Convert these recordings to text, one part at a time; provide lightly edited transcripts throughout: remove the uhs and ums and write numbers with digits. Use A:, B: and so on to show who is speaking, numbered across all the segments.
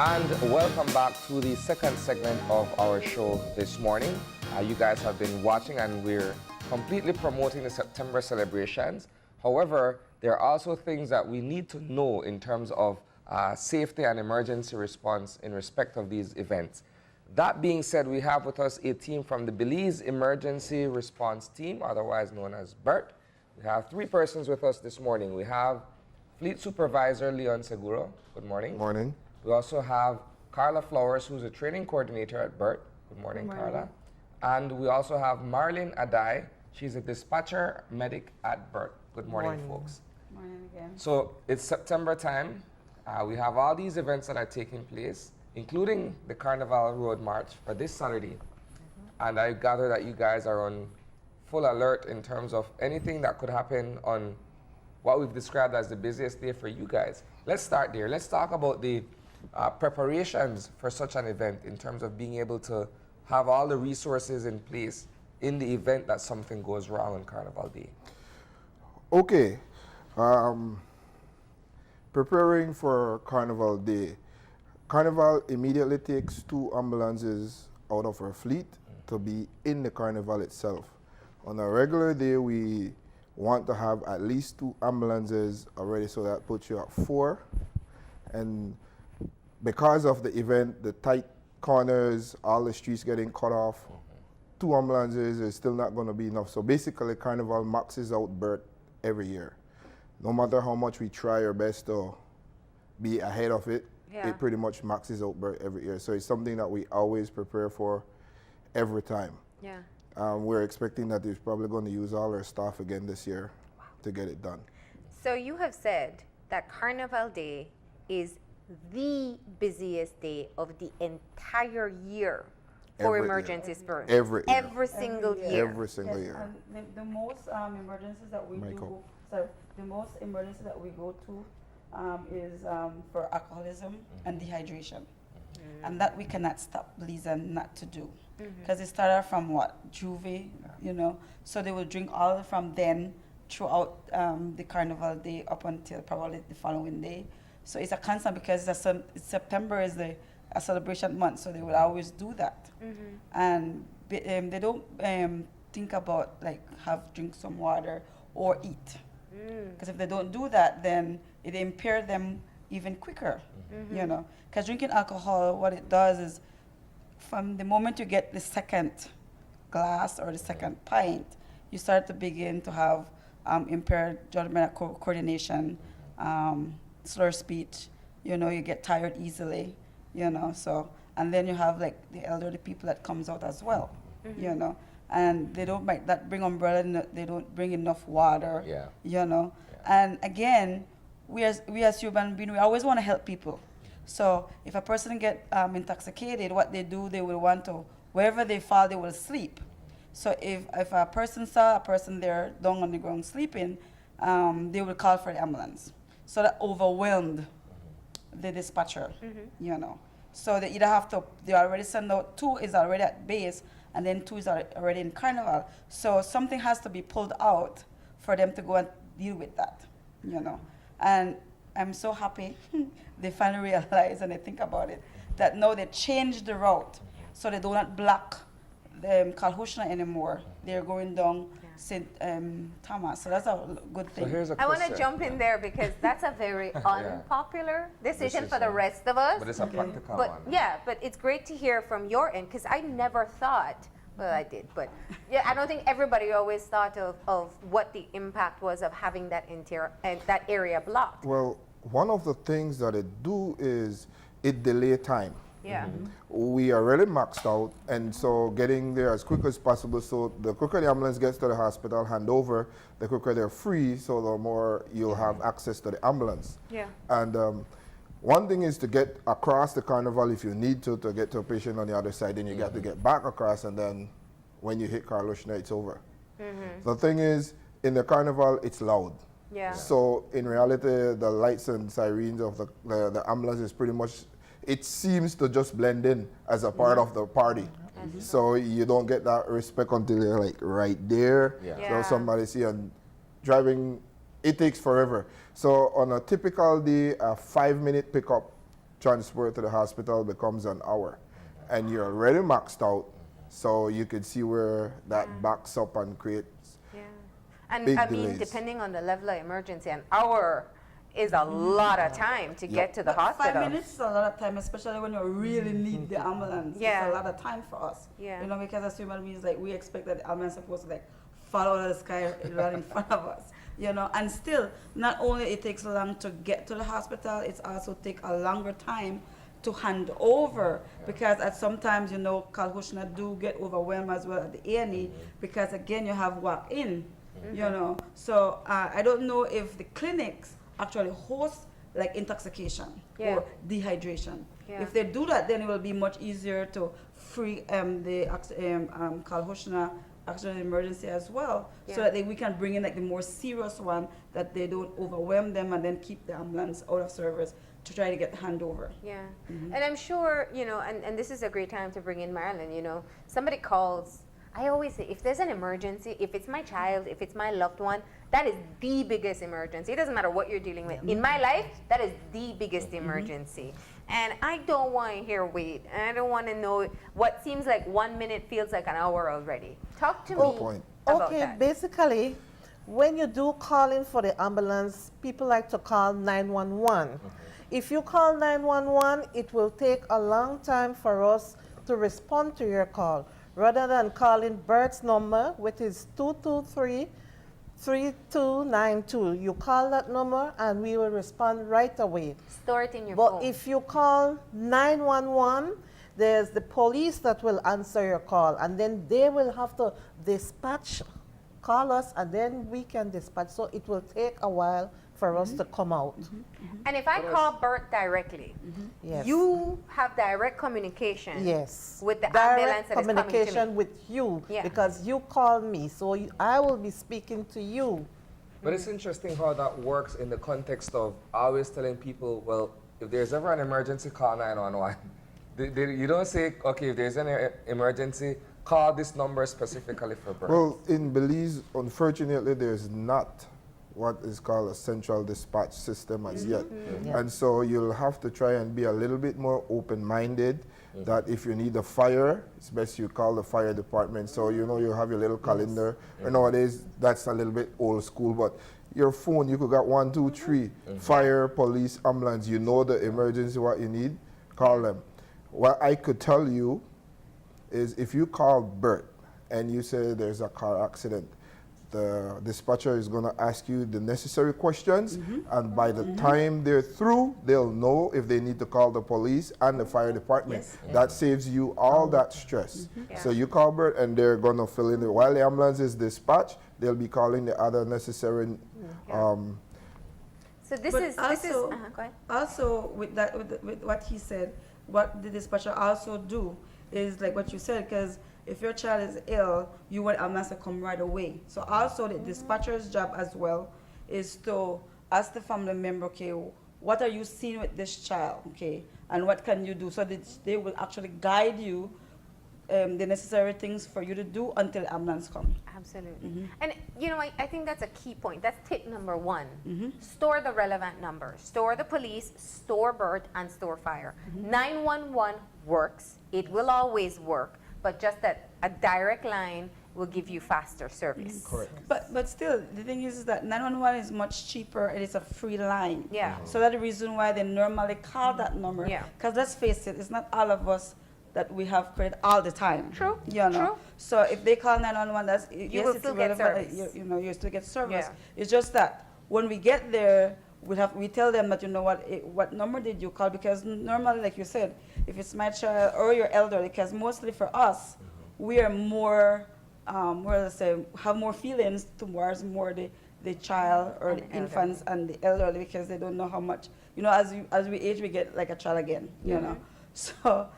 A: And welcome back to the second segment of our show this morning. You guys have been watching and we're completely promoting the September celebrations. However, there are also things that we need to know in terms of safety and emergency response in respect of these events. That being said, we have with us a team from the Belize Emergency Response Team, otherwise known as BERT. We have three persons with us this morning. We have Fleet Supervisor Leon Seguro. Good morning.
B: Good morning.
A: We also have Carla Flowers, who's a training coordinator at BERT. Good morning, Carla. And we also have Marilyn Aday. She's a dispatcher medic at BERT. Good morning, folks.
C: Good morning again.
A: So it's September time. We have all these events that are taking place, including the Carnival Road March for this Saturday. And I gather that you guys are on full alert in terms of anything that could happen on what we've described as the busiest day for you guys. Let's start there. Let's talk about the preparations for such an event in terms of being able to have all the resources in place in the event that something goes wrong on Carnival Day.
B: Okay. Preparing for Carnival Day. Carnival immediately takes 2 ambulances out of our fleet to be in the Carnival itself. On a regular day, we want to have at least 2 ambulances already, so that puts you at 4. And because of the event, the tight corners, all the streets getting cut off, 2 ambulances is still not going to be enough. So basically, Carnival maxes out BERT every year. No matter how much we try our best to be ahead of it, it pretty much maxes out BERT every year. So it's something that we always prepare for every time.
D: Yeah.
B: We're expecting that we're probably going to use all our staff again this year to get it done.
D: So you have said that Carnival Day is the busiest day of the entire year for
B: Every
D: emergency spurs.
B: Every
D: single
C: Every
D: year.
B: Every single year.
C: And the most emergencies that we
B: Michael.
C: the most emergency that we go to is for alcoholism and dehydration. And that we cannot stop Belize not to do. Because it started from what? Juve, you know. So they will drink all from then throughout the Carnival Day up until probably the following day. So it's a constant because September is a celebration month, so they will always do that. And they don't think about like drink some water or eat. Because if they don't do that, then it impairs them even quicker, you know. Because drinking alcohol, what it does is from the moment you get the second glass or the second pint, you start to begin to have impaired judgment, coordination, slur speech, you know, you get tired easily, you know, so, and then you have like the elderly people that comes out as well, you know, and they don't bring umbrella, they don't bring enough water, you know, and again, we as human beings, we always want to help people. So if a person get intoxicated, what they do, they will want to, wherever they fall, they will sleep. So if a person saw a person there down on the ground sleeping, they will call for the ambulance. So that overwhelmed the dispatcher, you know. So they either have to, they already send out 2 is already at base, and then 2 is already in Carnival. So something has to be pulled out for them to go and deal with that, you know. And I'm so happy they finally realize and they think about it, that now they changed the route. So they do not block Kalhushna anymore. They're going down St. Thomas. So that's a good thing.
A: So here's a
D: I want to
A: question.
D: jump in there because that's a very unpopular decision for the rest of us.
A: But it's a practical
D: But
A: one.
D: yeah, but it's great to hear from your end because I never thought, well, I did, but yeah, I don't think everybody always thought of what the impact was of having that that area blocked.
B: Well, one of the things that it do is it delay time.
D: Yeah.
B: We are already maxed out, and so getting there as quick as possible. So the quicker the ambulance gets to the hospital, hand over, the quicker they're free, so the more you'll have access to the ambulance.
D: Yeah.
B: And one thing is to get across the Carnival if you need to get to a patient on the other side, then you got to get back across, and then when you hit Carlushna, it's over. The thing is, in the Carnival, it's loud.
D: Yeah.
B: So in reality, the lights and sirens of the ambulance is pretty much, it seems to just blend in as a part of the party. So you don't get that respect until you're like right there. So somebody see and driving, it takes forever. So on a typical day, a 5-minute pickup transport to the hospital becomes an hour. And you're already maxed out, so you could see where that backs up and creates
D: And
B: big
D: I mean,
B: delays.
D: depending on the level of emergency, an hour is a lot of time to get to the
C: But
D: hospital.
C: 5 minutes is a lot of time, especially when you really need the ambulance.
D: Yeah.
C: It's a lot of time for us.
D: Yeah.
C: You know, because as human beings, like, we expect that the ambulance is supposed to, like, fall out of the sky right in front of us. You know, and still, not only it takes long to get to the hospital, it's also take a longer time to hand over, because at sometimes, you know, Kalhushna do get overwhelmed as well at the A&E, because again, you have walk-in, you know. So I don't know if the clinics actually host like intoxication or dehydration.
D: Yeah.
C: If they do that, then it will be much easier to free the Kalhushna accident emergency as well, so that we can bring in like the more serious one, that they don't overwhelm them and then keep the ambulance out of service to try to get the handover.
D: Yeah, and I'm sure, you know, and this is a great time to bring in Marilyn, you know, somebody calls, I always say, if there's an emergency, if it's my child, if it's my loved one, that is the biggest emergency. It doesn't matter what you're dealing with. In my life, that is the biggest emergency. And I don't want to hear wait. And I don't want to know what seems like 1 minute feels like an hour already. Talk to me
B: point.
D: about
E: Okay,
D: that.
E: basically, when you do call in for the ambulance, people like to call 911. If you call 911, it will take a long time for us to respond to your call. Rather than calling BERT's number, which is 223-3292, you call that number and we will respond right away.
D: Store it in your
E: But
D: phone.
E: if you call 911, there's the police that will answer your call, and then they will have to call us, and then we can dispatch. So it will take a while for us to come out.
D: And if I call BERT directly,
E: Yes.
D: you have direct communication
E: Yes.
D: with the ambulance
E: Direct
D: that is coming to
E: communication
D: me.
E: with you,
D: Yeah.
E: because you call me, so I will be speaking to you.
A: But it's interesting how that works in the context of always telling people, well, if there's ever an emergency, call 911. You don't say, okay, if there's an emergency, call this number specifically for BERT.
B: Well, in Belize, unfortunately, there's not what is called a central dispatch system as yet.
E: Yeah.
B: And so you'll have to try and be a little bit more open-minded, that if you need a fire, it's best you call the fire department. So, you know, you have your little calendar. And nowadays, that's a little bit old school, but your phone, you could got 1, 2, 3, fire, police, ambulance. You know the emergency, what you need, call them. What I could tell you is if you call BERT and you say there's a car accident, the dispatcher is going to ask you the necessary questions, and by the time they're through, they'll know if they need to call the police and the fire department. That saves you all that stress. So you call BERT and they're going to fill in while the ambulance is dispatched, they'll be calling the other necessary
D: So this
C: But
D: is
C: also,
D: go ahead.
C: also with that, with what he said, what the dispatcher also do is like what you said, because if your child is ill, you want ambulance to come right away. So also the dispatcher's job as well is to ask the family member, okay, what are you seeing with this child, okay, and what can you do? So that they will actually guide you the necessary things for you to do until ambulance comes.
D: Absolutely. And you know, I think that's a key point. That's tip number 1. Store the relevant numbers. Store the police, store BERT, and store fire. 911 works. It will always work, but just that a direct line will give you faster service.
A: Correct.
C: But still, the thing is that 911 is much cheaper and it's a free line.
D: Yeah.
C: So that's the reason why they normally call that number.
D: Yeah.
C: Because let's face it, it's not all of us that we have credit all the time.
D: True,
C: You know.
D: true.
C: So if they call 911, that's yes,
D: will
C: it's
D: still get
C: relevant,
D: service.
C: you know, you still get service.
D: Yeah.
C: It's just that when we get there, we tell them that, you know what number did you call? Because normally, like you said, if it's my child or your elderly, because mostly for us, we are more, have more feelings towards more the child or
D: And
C: the
D: elderly.
C: infants and the elderly, because they don't know how much, you know, as we age, we get like a child again, you know. So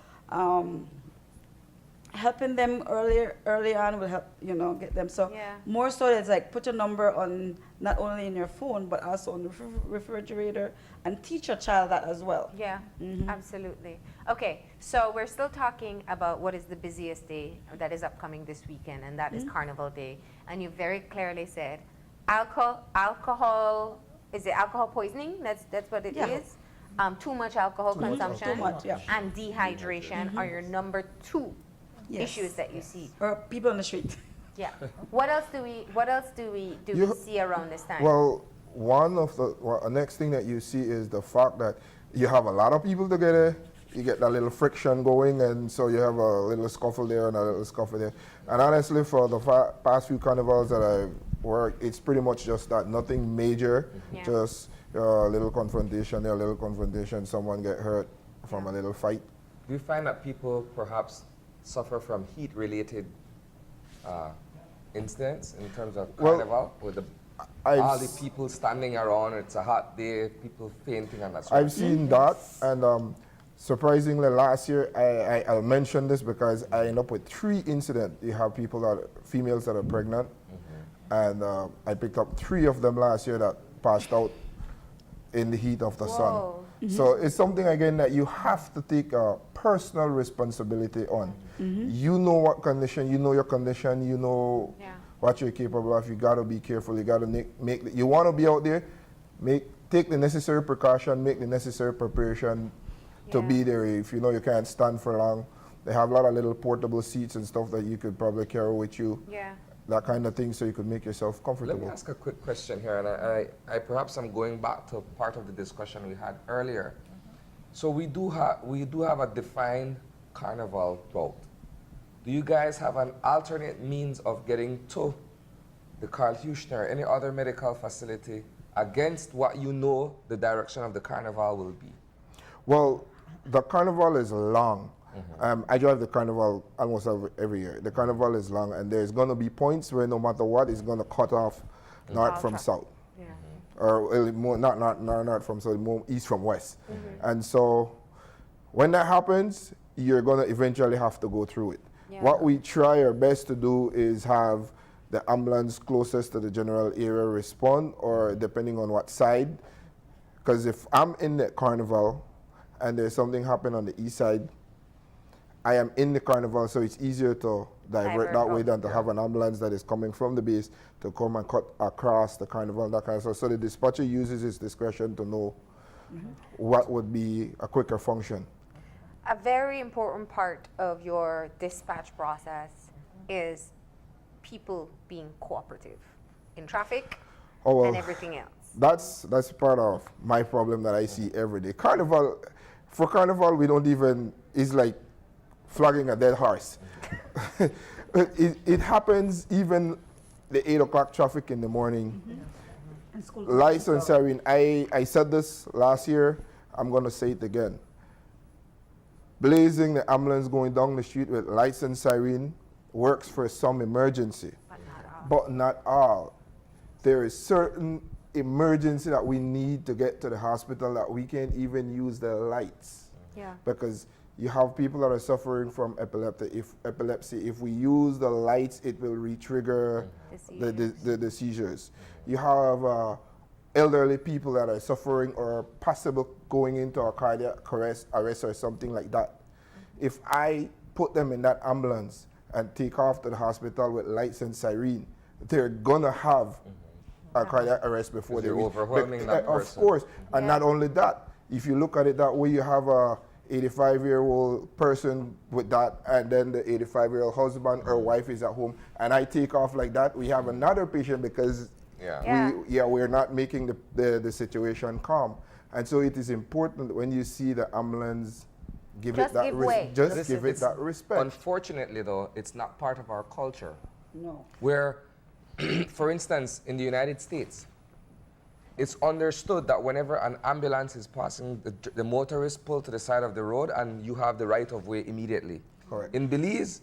C: helping them early on will help, you know, get them. So
D: Yeah.
C: more so it's like put a number on not only in your phone but also on the refrigerator, and teach your child that as well.
D: Yeah, absolutely. Okay, so we're still talking about what is the busiest day that is upcoming this weekend, and that is Carnival Day. And you very clearly said alcohol, is it alcohol poisoning? That's what it
C: Yeah.
D: is. Too much alcohol consumption
C: Too much, yeah.
D: and dehydration are your number two
C: Yes.
D: issues that you see.
C: Or people on the street.
D: Yeah. What else do we
B: You-
D: see around this time?
B: Well, next thing that you see is the fact that you have a lot of people together. You get that little friction going, and so you have a little scuffle there and a little scuffle there. And honestly, for the past few carnivals that I've worked, it's pretty much just that. Nothing major,
D: Yeah.
B: just a little confrontation there, a little confrontation. Someone get hurt from a little fight.
A: Do you find that people perhaps suffer from heat-related incidents in terms of
B: Well,
A: carnival, with
B: I've
A: all the people standing around, it's a hot day, people fainting and that sort
B: I've
A: of thing?
B: seen that, and surprisingly, last year I'll mention this because I end up with 3 incidents. You have females that are pregnant, and I picked up 3 of them last year that passed out in the heat of the
D: Whoa.
B: sun. So it's something again that you have to take a personal responsibility on. You know what condition, you know your condition, you know
D: Yeah.
B: what you're capable of. You got to be careful. You got to you want to be out there, take the necessary precaution, make the necessary preparation to
D: Yeah.
B: be there. If you know you can't stand for long, they have a lot of little portable seats and stuff that you could probably carry with you.
D: Yeah.
B: That kind of thing, so you could make yourself
A: Let
B: comfortable.
A: me ask a quick question here, and I perhaps I'm going back to part of the discussion we had earlier. So we do have a defined carnival route. Do you guys have an alternate means of getting to the Carl Houston or any other medical facility against what you know the direction of the carnival will be?
B: Well, the carnival is long. I drive the carnival almost every year. The carnival is long, and there's going to be points where no matter what, it's going to cut off north from south.
D: Yeah.
B: Or more, not north from south, more east from west. And so when that happens, you're going to eventually have to go through it.
D: Yeah.
B: What we try our best to do is have the ambulance closest to the general area respond, or depending on what side. Because if I'm in the carnival and there's something happen on the east side, I am in the carnival, so it's easier to divert that way than to have an ambulance that is coming from the base to come and cut across the carnival, that kind of stuff. So the dispatcher uses his discretion to know what would be a quicker function.
D: A very important part of your dispatch process is people being cooperative in traffic
B: Oh, well,
D: and everything else.
B: that's part of my problem that I see every day. For carnival, we don't even, it's like flogging a dead horse. it happens even the 8 o'clock traffic in the morning.
C: And school
B: Lights and siren. I said this last year, I'm going to say it again. Blazing the ambulance going down the street with lights and siren works for some emergency, but not all. There is certain emergency that we need to get to the hospital that we can't even use the lights.
D: Yeah.
B: Because you have people that are suffering from epilepsy. If we use the lights, it will re-trigger the seizures. You have elderly people that are suffering or possible going into a cardiac arrest or something like that. If I put them in that ambulance and take off to the hospital with lights and siren, they're gonna have a cardiac arrest before they
A: You're
B: reach.
A: overwhelming that
B: Of
A: person.
B: course, and not only that, if you look at it that way, you have a 85-year-old person with that, and then the 85-year-old husband or wife is at home, and I take off like that, we have another patient because we're not making the situation calm. And so it is important when you see the ambulance, give it that respect.
A: Unfortunately, though, it's not part of our culture.
C: No.
A: Where, for instance, in the United States, it's understood that whenever an ambulance is passing, the motorist pull to the side of the road and you have the right of way immediately.
B: Correct.
A: In Belize,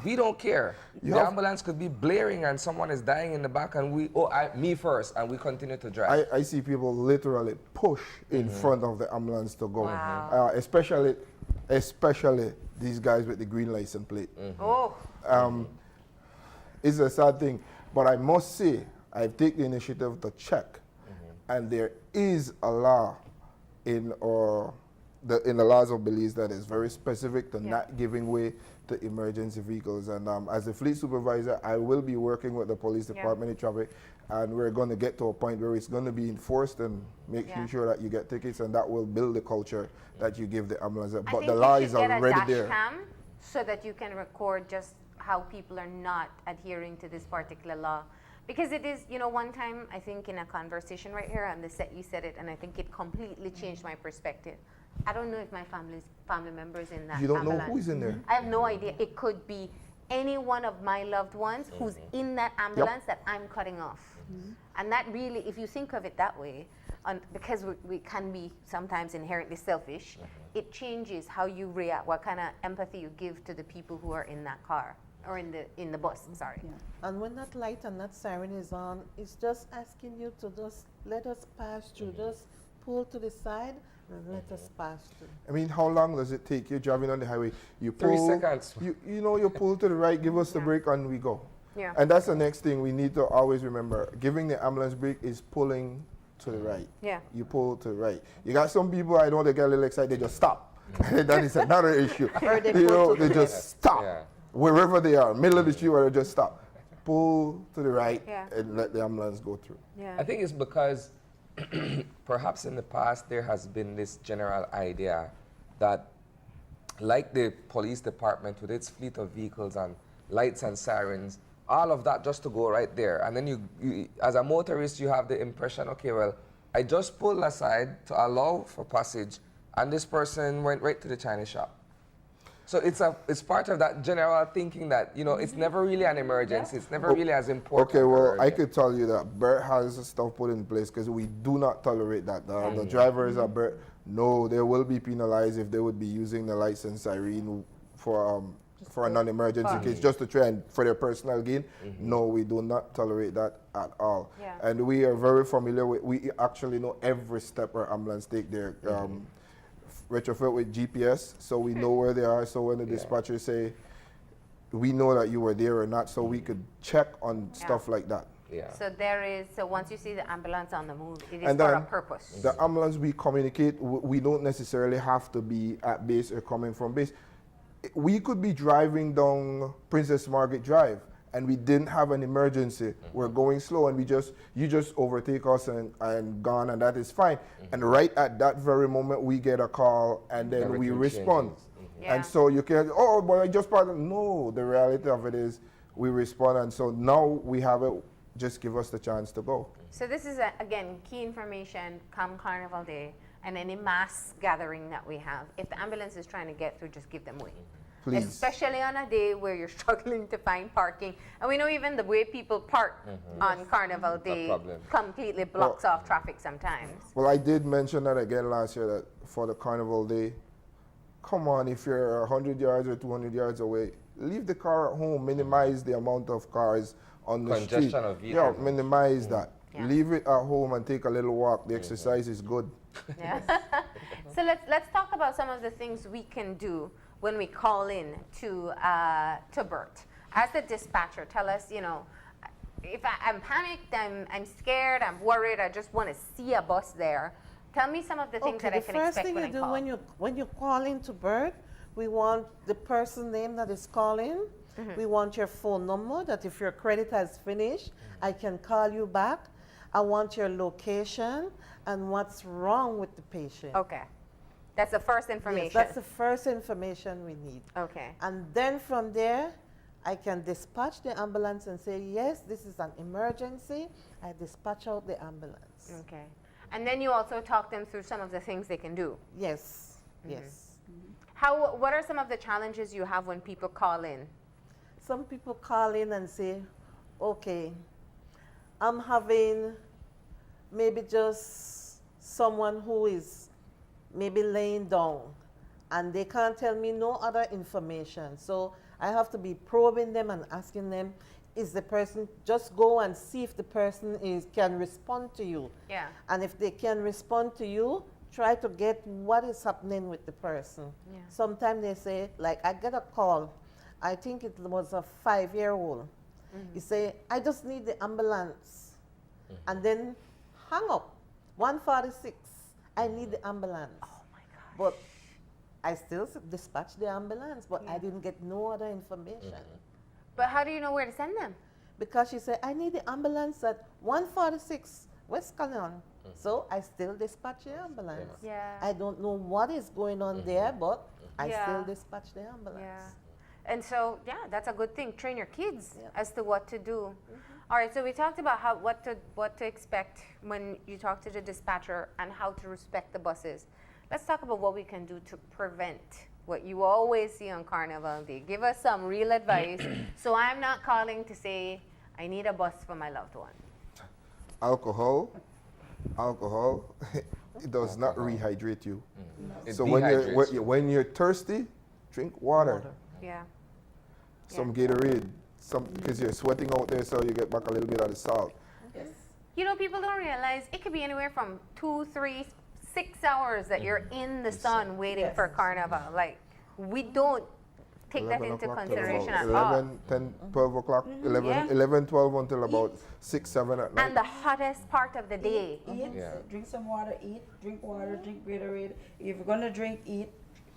A: we don't care. The ambulance could be blaring and someone is dying in the back and me first, and we continue to drive.
B: I see people literally push in front of the ambulance to go.
D: Wow.
B: Especially these guys with the green license plate.
D: Oh.
B: It's a sad thing, but I must say, I take the initiative to check, and there is a law in the laws of Belize that is very specific to not giving way to emergency vehicles. And as a fleet supervisor, I will be working with the police department in traffic, and we're going to get to a point where it's going to be enforced and making sure that you get tickets, and that will build the culture that you give the ambulance. But the law is already there.
D: Cam so that you can record just how people are not adhering to this particular law. Because it is, you know, one time I think in a conversation right here on the set you said it, and I think it completely changed my perspective. I don't know if my family members in that
B: You don't
D: ambulance.
B: know who's in there.
D: I have no idea. It could be any one of my loved ones who's in that ambulance that I'm cutting off. And that really, if you think of it that way, because we can be sometimes inherently selfish, it changes how you react, what kind of empathy you give to the people who are in that car or in the bus. Sorry.
E: And when that light and that siren is on, it's just asking you to just let us pass through. Just pull to the side and let us pass through.
B: I mean, how long does it take? You're driving on the highway. You
A: 3
B: pull,
A: seconds.
B: you pull to the right, give us the brake, and we go.
D: Yeah.
B: And that's the next thing we need to always remember. Giving the ambulance brake is pulling to the right.
D: Yeah.
B: You pull to the right. You got some people, I know they get a little excited, they just stop. That is another issue.
E: Or they
B: You
E: pull
B: know,
E: to
B: they
E: the
B: just stop.
A: Yeah.
B: Wherever they are, middle of the street, where they just stop. Pull to the right
D: Yeah.
B: and let the ambulance go through.
D: Yeah.
A: I think it's because perhaps in the past there has been this general idea that, like the police department with its fleet of vehicles and lights and sirens, all of that just to go right there. And then you as a motorist, you have the impression, okay, well, I just pulled aside to allow for passage, and this person went right to the Chinese shop. So it's part of that general thinking that, you know, it's never really an emergency. It's never really as important.
B: Okay, well,
A: or
B: I
A: urgent.
B: could tell you that BERT has stuff put in place because we do not tolerate that. The drivers at BERT, no, they will be penalized if they would be using the lights and siren for a non-emergency case, just to try and for their personal gain. No, we do not tolerate that at all.
D: Yeah.
B: And we are very familiar with, we actually know every step our ambulance take there. Retrofit with GPS, so we know where they are. So when the dispatchers say, we know that you were there or not, so we could check on stuff like that.
A: Yeah.
D: So once you see the ambulance on the move, it is
B: And
D: for a
B: then
D: purpose.
B: the ambulance we communicate, we don't necessarily have to be at base or coming from base. We could be driving down Princess Margaret Drive and we didn't have an emergency. We're going slow and you just overtake us and gone, and that is fine. And right at that very moment we get a call and then we
A: Everything
B: respond.
A: changes.
D: Yeah.
B: And so you can, oh, but I just part of, no, the reality of it is we respond, and so now we have it, just give us the chance to go.
D: So this is, again, key information come Carnival Day and any mass gathering that we have. If the ambulance is trying to get through, just give them way.
B: Please.
D: Especially on a day where you're struggling to find parking. And we know even the way people park on Carnival Day
A: problem.
D: completely blocks off traffic sometimes.
B: Well, I did mention that again last year, that for the Carnival Day, come on, if you're 100 yards or 200 yards away, leave the car at home, minimize the amount of cars on the street.
A: Congestion of vehicles.
B: Yeah, minimize that.
D: Yeah.
B: Leave it at home and take a little walk. The exercise is good.
D: Yeah. So let's talk about some of the things we can do when we call in to BERT. As the dispatcher, tell us, you know, if I'm panicked, I'm scared, I'm worried, I just want to see a bus there. Tell me some of the things that I can expect when I call.
E: The first thing you do when you call into BERT, we want the person name that is calling. We want your phone number, that if your credit has finished, I can call you back. I want your location and what's wrong with the patient.
D: Okay. That's the first information.
E: Yes, that's the first information we need.
D: Okay.
E: And then from there, I can dispatch the ambulance and say, yes, this is an emergency. I dispatch out the ambulance.
D: Okay. And then you also talk them through some of the things they can do.
E: Yes, yes.
D: What are some of the challenges you have when people call in?
E: Some people call in and say, okay, I'm having maybe just someone who is maybe laying down and they can't tell me no other information. So I have to be probing them and asking them, is the person, just go and see if the person can respond to you.
D: Yeah.
E: And if they can respond to you, try to get what is happening with the person.
D: Yeah.
E: Sometimes they say, like I get a call, I think it was a 5-year-old. He say, I just need the ambulance. And then hang up, 146, I need the ambulance.
D: Oh my God.
E: But I still dispatched the ambulance, but I didn't get no other information.
D: But how do you know where to send them?
E: Because she said, I need the ambulance at 146 West Canyon. So I still dispatch the ambulance.
D: Yeah.
E: I don't know what is going on there, but I
D: Yeah.
E: still dispatch the ambulance.
D: Yeah. And so, yeah, that's a good thing. Train your kids
E: Yeah.
D: as to what to do. All right, so we talked about what to expect when you talk to the dispatcher and how to respect the buses. Let's talk about what we can do to prevent what you always see on Carnival Day. Give us some real advice. So I'm not calling to say I need a bus for my loved one.
B: Alcohol, it does not rehydrate you.
A: It
B: So
A: dehydrates you.
B: when you're thirsty, drink water.
D: Yeah.
B: Some Gatorade, because you're sweating out there, so you get back a little bit of the salt.
C: Yes.
D: You know, people don't realize it could be anywhere from 2, 3, 6 hours that you're in the sun waiting
C: Yes.
D: for Carnival. Like, we don't take that
B: 11
D: into
B: o'clock till
D: consideration at
B: about
D: all.
B: 11, 10, 12 o'clock, 11,
D: Yeah.
B: 11, 12 until about 6, 7 at night.
D: And the hottest part of the day.
C: Eat,
A: Yeah.
C: drink some water, eat, drink water, drink Gatorade. If you're gonna drink, eat,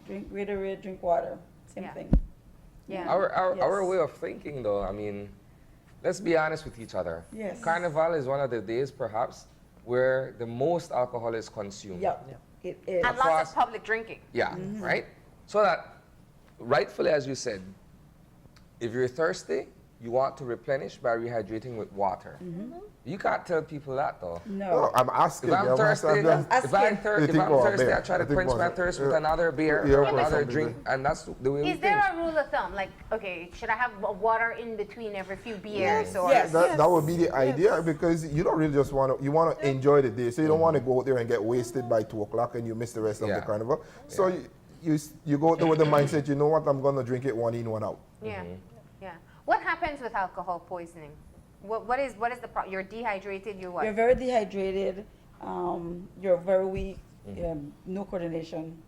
C: drink Gatorade, drink water. Same
D: Yeah.
C: thing.
D: Yeah.
A: Our
C: Yes.
A: way of thinking, though, I mean, let's be honest with each other.
C: Yes.
A: Carnival is one of the days, perhaps, where the most alcohol is consumed.
C: Yep. It is.
D: And
A: Across-
D: lots of public drinking.
A: Yeah, right? So that, rightfully, as you said, if you're thirsty, you want to replenish by rehydrating with water. You can't tell people that, though.
B: No,
C: No.
B: I'm asking
A: If
B: you.
A: I'm thirsty, if I'm
B: You
A: thirsty,
B: think about
A: I
B: beer.
A: try to
B: You think
A: quench my
B: about it.
A: thirst with
B: Yeah.
A: another beer
B: Yeah,
A: or
B: or
A: another
B: something.
A: drink, and that's the way we
D: Is there
A: think.
D: a rule of thumb? Like, okay, should I have water in between every few beers? Or
C: Yes.
B: That would be the idea, because you don't really just want to, you want to enjoy the day. So you don't want to go out there and get wasted by 2 o'clock and you miss the rest of the
A: Yeah.
B: carnival. So you go out there with the mindset, you know what, I'm going to drink it one in, one out.
D: Yeah. Yeah. What happens with alcohol poisoning? What is the problem? You're dehydrated, you're what?
C: You're very dehydrated. You're very weak. No coordination,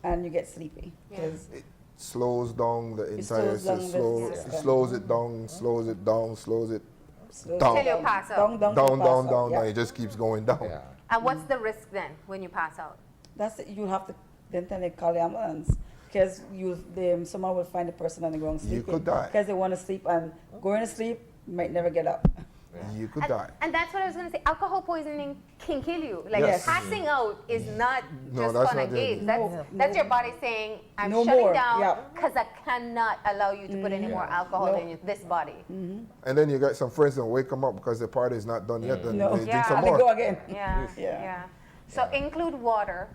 C: and you get sleepy.
D: Yeah.
C: 'Cause
B: Slows down the entire
C: slows down
B: system.
C: the system.
B: Slows it down, slows it down, slows it
C: slows
B: Down.
D: Till you pass out.
C: Down,
B: down,
C: till
B: down,
C: pass out,
B: down,
C: yeah.
B: and it just keeps going down.
A: Yeah.
D: And what's the risk then when you pass out?
C: That's it. You have to then they call the ambulance because someone will find the person on the ground sleeping.
B: could die.
C: Because they want to sleep, and going to sleep might never get up.
B: You could die.
D: And that's what I was going to say. Alcohol poisoning can kill you. Like,
C: Yes.
D: passing out is not
B: No,
D: just
B: that's
D: fun and
B: not it.
D: games. That's your body saying, I'm
C: No
D: shutting
C: more,
D: down
C: yeah.
D: because I cannot allow you to put any more alcohol
C: No.
D: in this body.
B: And then you got some friends that wake them up because the party is not done yet, and
C: No.
B: they
D: Yeah.
B: drink some
C: And they
B: more.
C: go again.
D: Yeah,
C: Yeah.
D: yeah. So include water.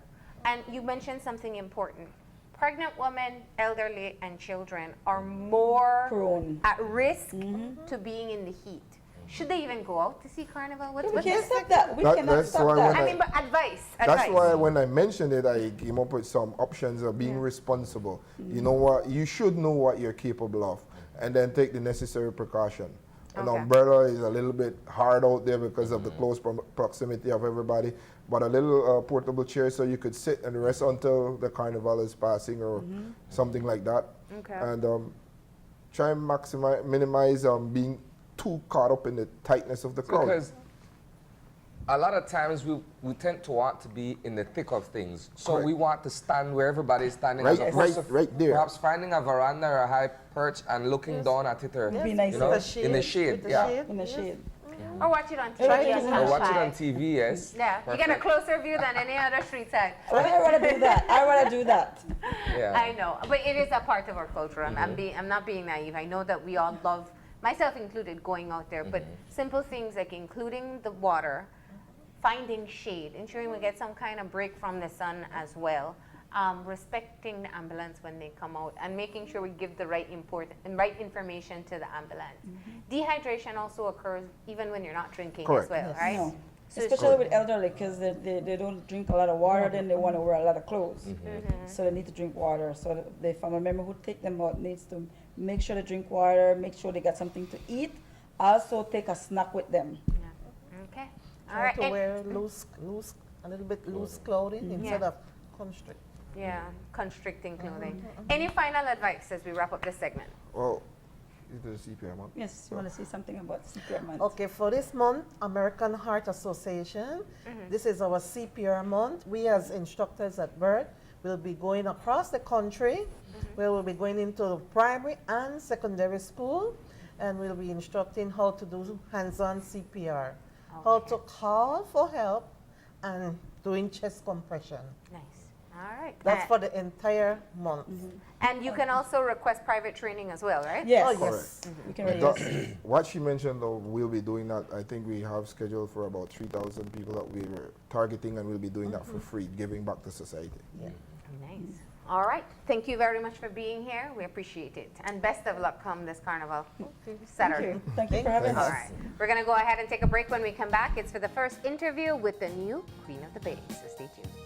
D: And you mentioned something important. Pregnant women, elderly, and children are more
C: Prone.
D: at risk to being in the heat. Should they even go out to see Carnival?
C: We
D: What's
C: can't
D: the-
C: stop that. We
B: That-
C: cannot
B: that's
C: stop
B: why
C: that.
B: when
D: I mean, but advice.
B: That's
D: advice.
B: why when I mentioned it, I came up with some options of being responsible. You know what? You should know what you're capable of, and then take the necessary precaution. An
D: Okay.
B: umbrella is a little bit hard out there because of the close proximity of everybody, but a little portable chair so you could sit and rest until the carnival is passing or something like that.
D: Okay.
B: And try and minimize being too caught up in the tightness of the crowd.
A: Because a lot of times we tend to want to be in the thick of things. So
B: Correct.
A: we want to stand where everybody is standing.
B: Right-
A: as opposed
B: right-
A: to
B: right there.
A: Perhaps finding a veranda or a high perch and looking down at it or,
C: Be nice
A: you
C: with
A: know,
C: the
A: in the shade.
E: with the
A: Yeah.
E: shade.
C: In the shade.
D: Or watch it on TV.
C: Try to
D: on
C: do
A: Or
C: that.
A: watch it
D: Spotify.
A: on TV, yes.
D: Yeah, you get a
A: Perfect.
D: closer view than any other street side.
C: I'd rather do that. I'd rather do that.
A: Yeah.
D: I know, but it is a part of our culture. I'm not being naive. I know that we all love, myself included, going out there. But simple things like including the water, finding shade, ensuring we get some kind of break from the sun as well, respecting the ambulance when they come out, and making sure we give the right information to the ambulance. Dehydration also occurs even when you're not drinking
B: Correct.
D: as well,
E: Yes.
D: right?
C: No.
D: So it's-
C: Especially with elderly, because they don't drink a lot of water, then they want to wear a lot of clothes. So they need to drink water. So the family member who take them out needs to make sure they drink water, make sure they got something to eat. Also take a snack with them.
D: Yeah. Okay. All
E: Try
D: right.
E: to
D: And-
E: wear a little bit loose clothing instead
D: Yeah.
E: of constrict.
D: Yeah, constricting clothing. Any final advice as we wrap up this segment?
B: Well, you do the CPR, man.
C: Yes, you want to say something about CPR month?
E: Okay, for this month, American Heart Association, this is our CPR month. We as instructors at BERT, We'll be going across the country, where we'll be going into primary and secondary school, and we'll be instructing how to do hands-on CPR, how to call for help, and doing chest compression.
D: Nice. All right.
E: That's for the entire month.
D: And you can also request private training as well, right?
C: Yes.
E: Oh, yes.
C: We can
B: But
C: request.
B: what she mentioned, though, we'll be doing that. I think we have scheduled for about 3,000 people that we were targeting, and we'll be doing that for free, giving back to society.
D: Nice. All right. Thank you very much for being here. We appreciate it. And best of luck come this Carnival Saturday.
C: Thank you for having
D: All
C: us.
D: right. We're going to go ahead and take a break. When we come back, it's for the first interview with the new Queen of the Bay. So stay tuned.